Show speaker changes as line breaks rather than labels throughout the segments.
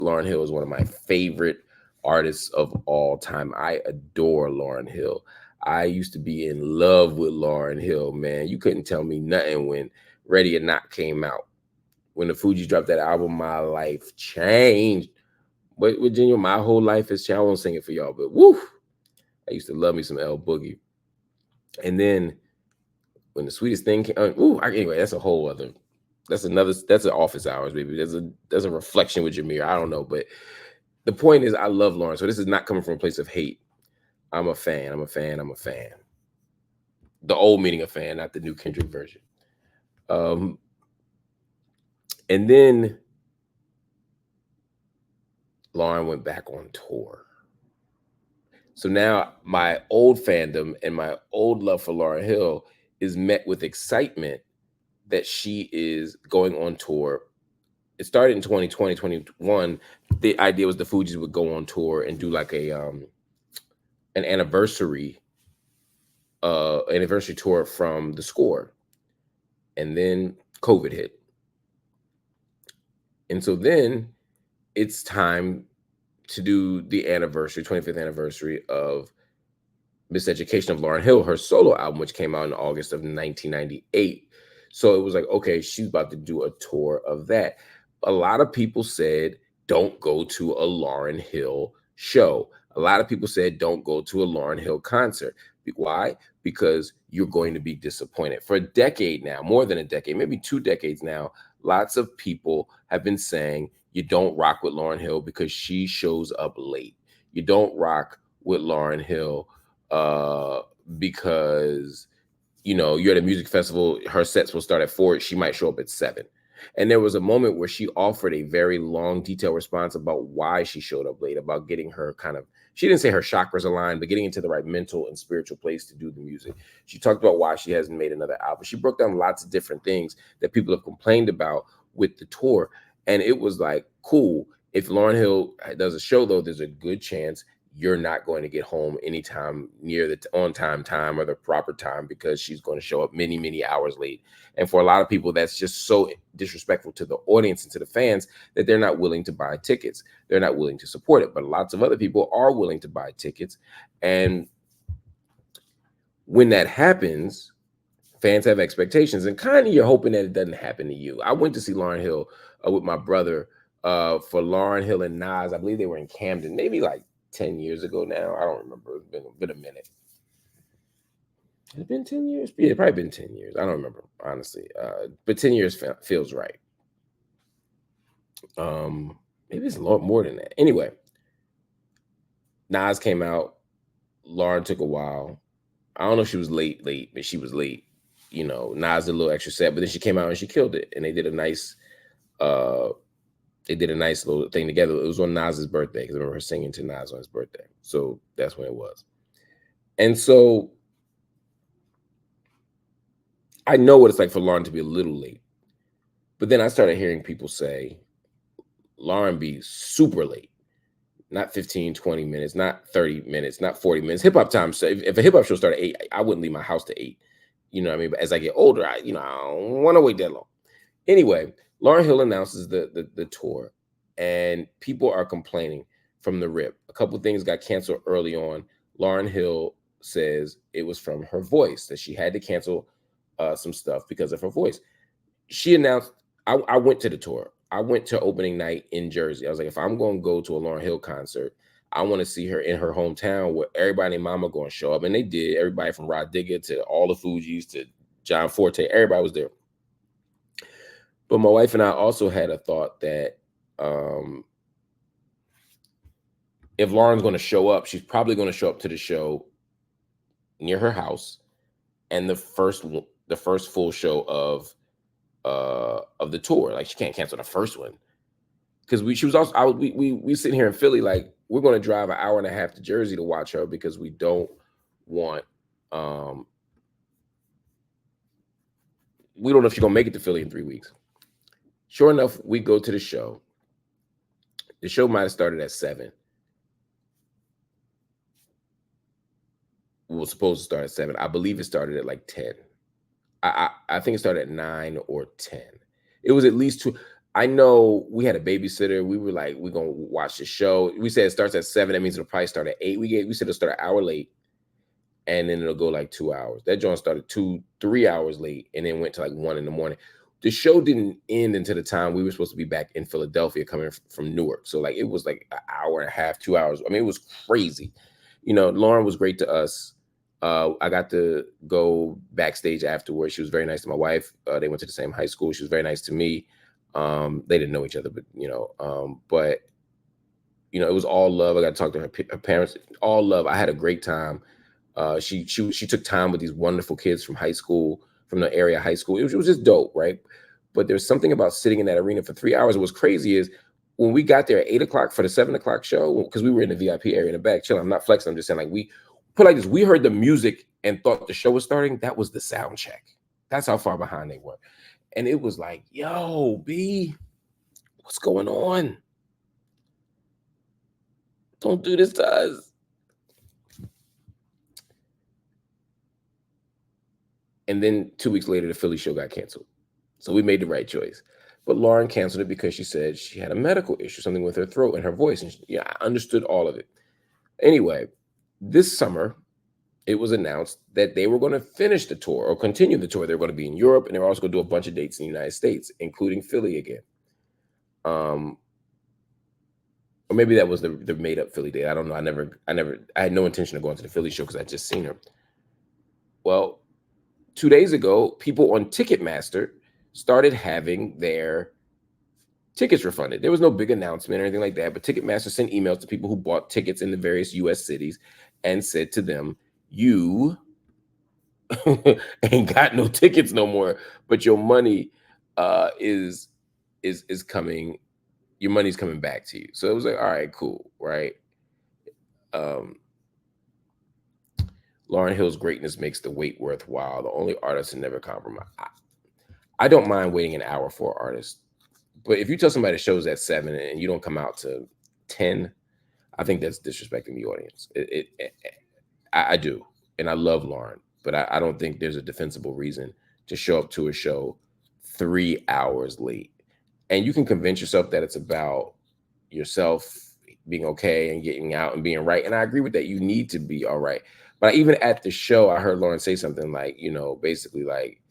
Lauryn Hill is one of my favorite artists of all time. I adore Lauryn Hill. I used to be in love with Lauryn Hill, man. You couldn't tell me nothing when Ready or Not came out. When the Fugees dropped that album, my life changed. But Virginia, my whole life has changed. I won't sing it for y'all, but woo! I used to love me some L Boogie. And then when the sweetest thing came, anyway, that's a whole other. That's an office hours, baby. There's a reflection with Jameer. I don't know, but the point is, I love Lauren. So this is not coming from a place of hate. I'm a fan. I'm a fan. I'm a fan. The old meaning of fan, not the new Kendrick version. Um, and then Lauren went back on tour. So now my old fandom and my old love for Lauryn Hill is met with excitement that she is going on tour. It started in 2020, 2021. The idea was the Fugees would go on tour and do like an anniversary tour from the score. And then COVID hit. And so then it's time to do the 25th anniversary of Miseducation of Lauryn Hill, her solo album, which came out in August of 1998. So it was like, okay, she's about to do a tour of that. A lot of people said, don't go to a Lauryn Hill show. A lot of people said, don't go to a Lauryn Hill concert. Why? Because you're going to be disappointed. For a decade now, more than a decade, maybe 2 decades now, lots of people have been saying you don't rock with Lauryn Hill because she shows up late. You don't rock with Lauryn Hill because you're at a music festival, her sets will start at 4, she might show up at 7. And there was a moment where she offered a very long, detailed response about why she showed up late, about getting her she didn't say her chakras aligned, but getting into the right mental and spiritual place to do the music. She talked about why she hasn't made another album. She broke down lots of different things that people have complained about with the tour. And it was like, cool. If Lauryn Hill does a show, though, there's a good chance you're not going to get home anytime near the on time or the proper time because she's going to show up many, many hours late. And for a lot of people, that's just so disrespectful to the audience and to the fans that they're not willing to buy tickets. They're not willing to support it. But lots of other people are willing to buy tickets. And when that happens, fans have expectations, and kind of you're hoping that it doesn't happen to you. I went to see Lauryn Hill with my brother for Lauryn Hill and Nas. I believe they were in Camden, maybe like 10 years ago now. I don't remember. It's been a minute. Has it been 10 years? Yeah, it's probably been 10 years. I don't remember, honestly. But 10 years feels right. Maybe it's a lot more than that. Anyway, Nas came out. Lauren took a while. I don't know if she was late, but she was late. Nas did a little extra set, but then she came out and she killed it. And they did a nice little thing together. It was on Nas's birthday because I remember her singing to Nas on his birthday. So that's when it was. And so I know what it's like for Lauren to be a little late. But then I started hearing people say, Lauren be super late. Not 15, 20 minutes, not 30 minutes, not 40 minutes. Hip hop time. So if a hip hop show started at 8, I wouldn't leave my house to 8. You know what I mean? But as I get older, I don't want to wait that long. Anyway, Lauryn Hill announces the tour, and people are complaining from the rip. A couple of things got canceled early on. Lauryn Hill says it was from her voice, that she had to cancel some stuff because of her voice. She announced, I went to the tour. I went to opening night in Jersey. I was like, if I'm going to go to a Lauryn Hill concert, I want to see her in her hometown where everybody and mama going to show up. And they did. Everybody from Rod Digger to all the Fugees to John Forte, everybody was there. But my wife and I also had a thought that if Lauren's going to show up, she's probably going to show up to the show near her house, and the first full show of the tour. Like, she can't cancel the first one because we sitting here in Philly, like, we're going to drive an hour and a half to Jersey to watch her because we don't want we don't know if she's going to make it to Philly in 3 weeks. Sure enough, we go to the show. The show might have started at 7. We were supposed to start at 7. I believe it started at like 10. I think it started at 9 or 10. It was at least 2. I know we had a babysitter. We were like, we're gonna watch the show. We said it starts at 7. That means it'll probably start at 8. We said it'll start an hour late, and then it'll go like 2 hours. That joint started 3 hours late, and then went to like 1 in the morning. The show didn't end until the time we were supposed to be back in Philadelphia, coming from Newark. So like it was like an hour and a half, 2 hours. I mean, it was crazy. Lauren was great to us. I got to go backstage afterwards. She was very nice to my wife. They went to the same high school. She was very nice to me. They didn't know each other, but it was all love. I got to talk to her parents, all love. I had a great time. She took time with these wonderful kids from high school, from the area high school. It was just dope, right? But there's something about sitting in that arena for 3 hours. What's crazy is when we got there at 8 o'clock for the 7 o'clock show, because we were in the VIP area in the back chilling. I'm not flexing. I'm just saying, like, we put like this. We heard the music and thought the show was starting. That was the sound check. That's how far behind they were. And it was like, yo, B, what's going on? Don't do this to us. And then 2 weeks later, the Philly show got canceled. So we made the right choice. But Lauren canceled it because she said she had a medical issue, something with her throat and her voice. And I understood all of it. Anyway, this summer, it was announced that they were going to finish the tour or continue the tour. They were going to be in Europe, and they were also going to do a bunch of dates in the United States, including Philly again. Or maybe that was the made up Philly date. I don't know. I had no intention of going to the Philly show because I just seen her. Well, 2 days ago, people on Ticketmaster started having their tickets refunded. There was no big announcement or anything like that, but Ticketmaster sent emails to people who bought tickets in the various US cities and said to them, you ain't got no tickets no more, but your money is coming, your money's coming back to you. So it was like, all right, cool, right? Lauryn Hill's greatness makes the wait worthwhile. The only artist to never compromise. I don't mind waiting an hour for an artist, but if you tell somebody the show's at 7 and you don't come out to 10, I think that's disrespecting the audience. I do, and I love Lauryn, but I don't think there's a defensible reason to show up to a show 3 hours late. And you can convince yourself that it's about yourself being okay and getting out and being right. And I agree with that. You need to be all right. But even at the show, I heard Lauryn say something like, basically like,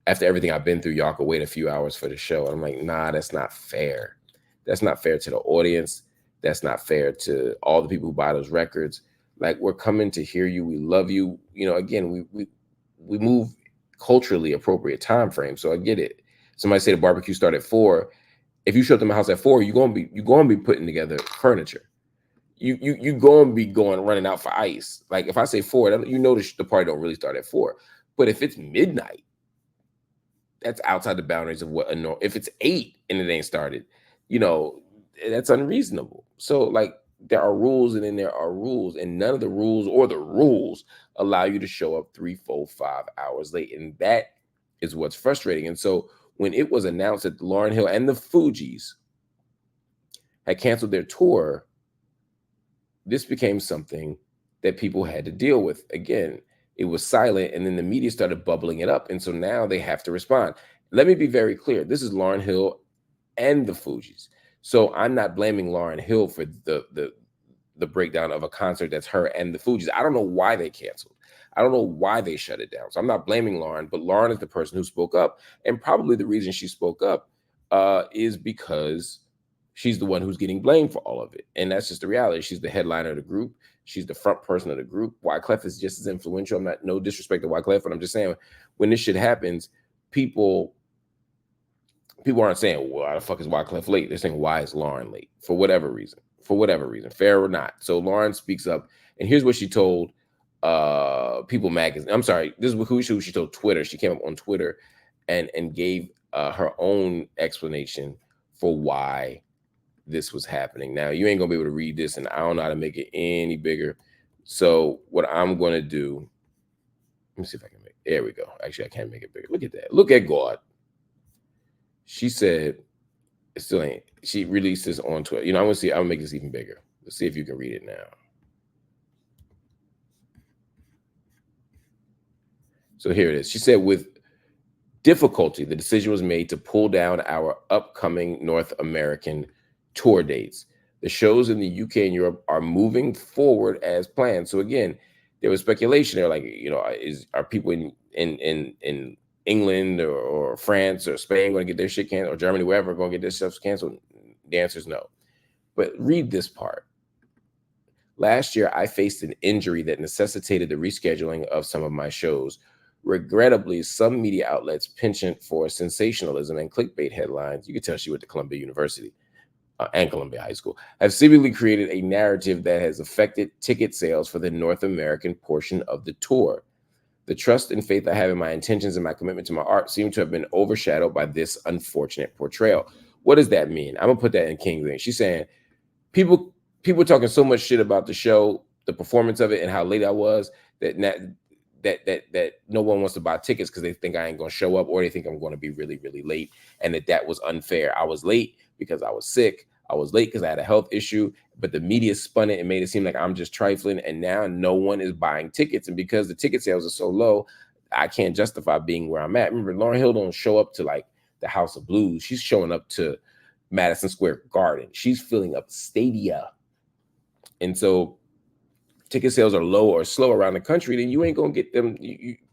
after everything I've been through, y'all could wait a few hours for the show. And I'm like, nah, that's not fair. That's not fair to the audience. That's not fair to all the people who buy those records. Like, we're coming to hear you. We love you. Again, we move culturally appropriate time frame. So I get it. Somebody say the barbecue started at 4. If you show up to my house at 4, you're gonna be putting together furniture. You gonna be running out for ice. Like if I say 4, the party don't really start at 4. But if it's midnight, that's outside the boundaries of what if it's 8 and it ain't started, that's unreasonable. So like there are rules and then there are rules, and none of the rules or the rules allow you to show up 3, 4, 5 hours late. And that is what's frustrating. And so when it was announced that Lauryn Hill and the Fugees had canceled their tour, this became something that people had to deal with. Again, it was silent, and then the media started bubbling it up. And so now they have to respond. Let me be very clear. This is Lauryn Hill and the Fugees. So I'm not blaming Lauryn Hill for the breakdown of a concert that's her and the Fugees. I don't know why they canceled. I don't know why they shut it down. So I'm not blaming Lauryn, but Lauryn is the person who spoke up. And probably the reason she spoke up is because she's the one who's getting blamed for all of it. And that's just the reality. She's the headliner of the group. She's the front person of the group. Wyclef is just as influential. I'm not, no disrespect to Wyclef, but I'm just saying when this shit happens, people aren't saying, well, why the fuck is Wyclef late? They're saying, why is Lauryn late? For whatever reason, fair or not. So Lauryn speaks up, and here's what she told People Magazine. I'm sorry, this is who she told Twitter. She came up on Twitter and gave her own explanation for why this was happening. Now, you ain't gonna be able to read this, and I don't know how to make it any bigger. So what I'm gonna do, let me see if I can make it. There we go. Actually, I can't make it bigger. Look at that. Look at God. She said, it still ain't. She released this on Twitter. I'm gonna see. I'm gonna make this even bigger. Let's see if you can read it now. So here it is. She said, with difficulty, the decision was made to pull down our upcoming North American tour dates. The shows in the UK and Europe are moving forward as planned. So again, there was speculation. They're like, are people in England or France or Spain going to get their shit canceled, or Germany, wherever, going to get their stuff canceled? The answer is no. But read this part. Last year, I faced an injury that necessitated the rescheduling of some of my shows. Regrettably, some media outlets penchant for sensationalism and clickbait headlines. You can tell she went to Columbia University and Columbia High School, have seemingly created a narrative that has affected ticket sales for the North American portion of the tour. The trust and faith I have in my intentions and my commitment to my art seem to have been overshadowed by this unfortunate portrayal. What does that mean? I'm gonna put that in King's English. She's saying people talking so much shit about the show, the performance of it, and how late I was that no one wants to buy tickets because they think I ain't gonna show up, or they think I'm going to be really, really late, and that was unfair. I was late because I was sick. I was late because I had a health issue, but the media spun it and made it seem like I'm just trifling, and now no one is buying tickets. And because the ticket sales are so low, I can't justify being where I'm at. Remember, Lauryn Hill don't show up to like the House of Blues. She's showing up to Madison Square Garden. She's filling up stadia. And so ticket sales are low or slow around the country, then you ain't gonna get them.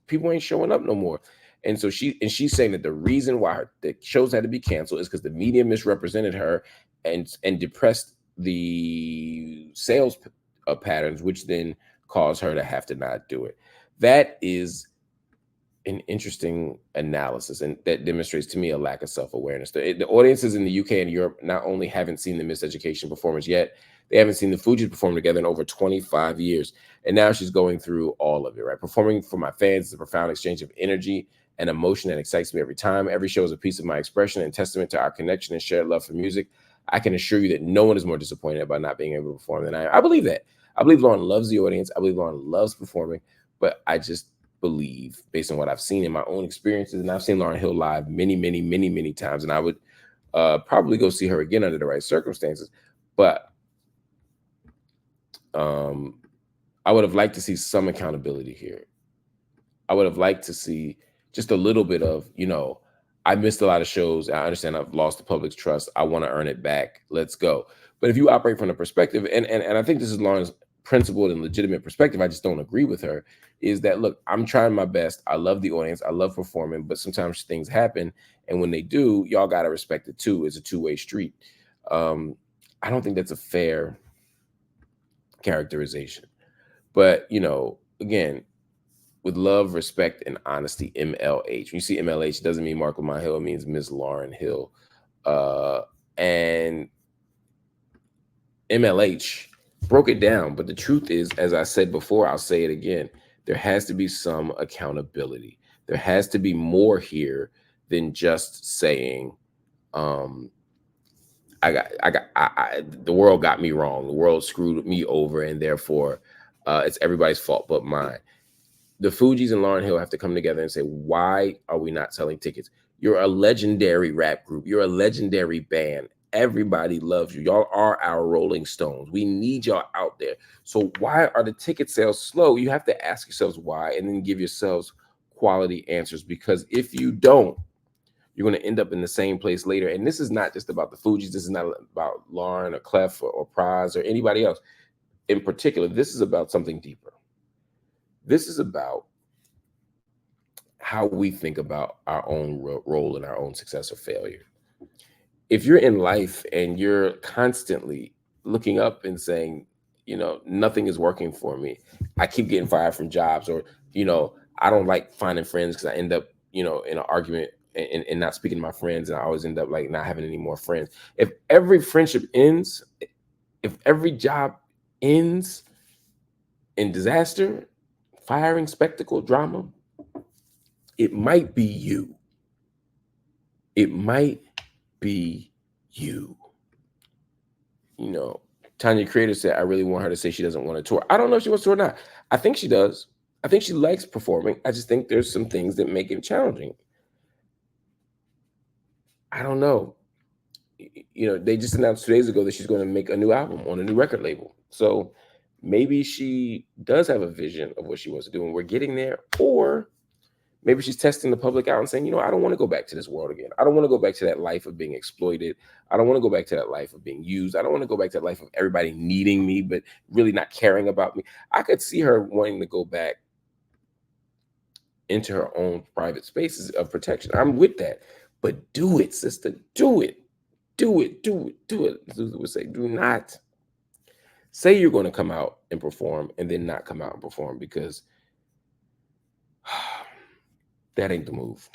People ain't showing up no more. And so she's saying that the reason why the shows had to be canceled is because the media misrepresented her and depressed the sales patterns, which then caused her to have to not do it. That is an interesting analysis, and that demonstrates to me a lack of self-awareness. The audiences in the UK and Europe not only haven't seen the Miseducation performance yet, they haven't seen the Fugees perform together in over 25 years. And now she's going through all of it, right? Performing for my fans is a profound exchange of energy and emotion that excites me every time. Every show is a piece of my expression and testament to our connection and shared love for music. I can assure you that no one is more disappointed about not being able to perform than I am. I believe that. I believe Lauryn loves the audience. I believe Lauryn loves performing, but I just believe, based on what I've seen in my own experiences, and I've seen Lauryn Hill live many, many, many, many times, and I would probably go see her again under the right circumstances. But I would have liked to see some accountability here. I would have liked to see just a little bit of, I missed a lot of shows. I understand I've lost the public's trust. I want to earn it back. Let's go. But if you operate from the perspective, and I think this is Lauryn's principled and legitimate perspective, I just don't agree with her, is that, look, I'm trying my best. I love the audience. I love performing, but sometimes things happen. And when they do, y'all got to respect it too. It's a two-way street. I don't think that's a fair characterization. But, again, with love, respect, and honesty, MLH. When you see MLH, it doesn't mean Marc Lamont Hill. It means Miss Lauryn Hill. And MLH broke it down. But the truth is, as I said before, I'll say it again, there has to be some accountability. There has to be more here than just saying, the world got me wrong. The world screwed me over, and therefore it's everybody's fault but mine. The Fugees and Lauryn Hill have to come together and say, why are we not selling tickets? You're a legendary rap group. You're a legendary band. Everybody loves you. Y'all are our Rolling Stones. We need y'all out there. So why are the ticket sales slow? You have to ask yourselves why, and then give yourselves quality answers, because if you don't, you're going to end up in the same place later. And this is not just about the Fugees. This is not about Lauryn or Clef or Praz or anybody else. In particular, this is about something deeper. This is about how we think about our own role in our own success or failure. If you're in life and you're constantly looking up and saying, nothing is working for me, I keep getting fired from jobs, or, I don't like finding friends because I end up, in an argument and not speaking to my friends, and I always end up like not having any more friends. If every friendship ends, if every job ends in disaster, firing, spectacle, drama, it might be you. It might be you. Tanya Creator said, I really want her to say she doesn't want to tour. I don't know if she wants to or not. I think she does. I think she likes performing. I just think there's some things that make it challenging. I don't know. They just announced 2 days ago that she's going to make a new album on a new record label. So maybe she does have a vision of what she wants to do, and we're getting there. Or Maybe she's testing the public out and saying, you know, I don't want to go back to this world again. I don't want to go back to that life of being exploited. I don't want to go back to that life of being used. I don't want to go back to that life of everybody needing me, but really not caring about me. I could see her wanting to go back into her own private spaces of protection. I'm with that. But do it, sister. Do it. Do it. Do it. Do it. Luther would say, do not say you're going to come out and perform and then not come out and perform, because that ain't the move.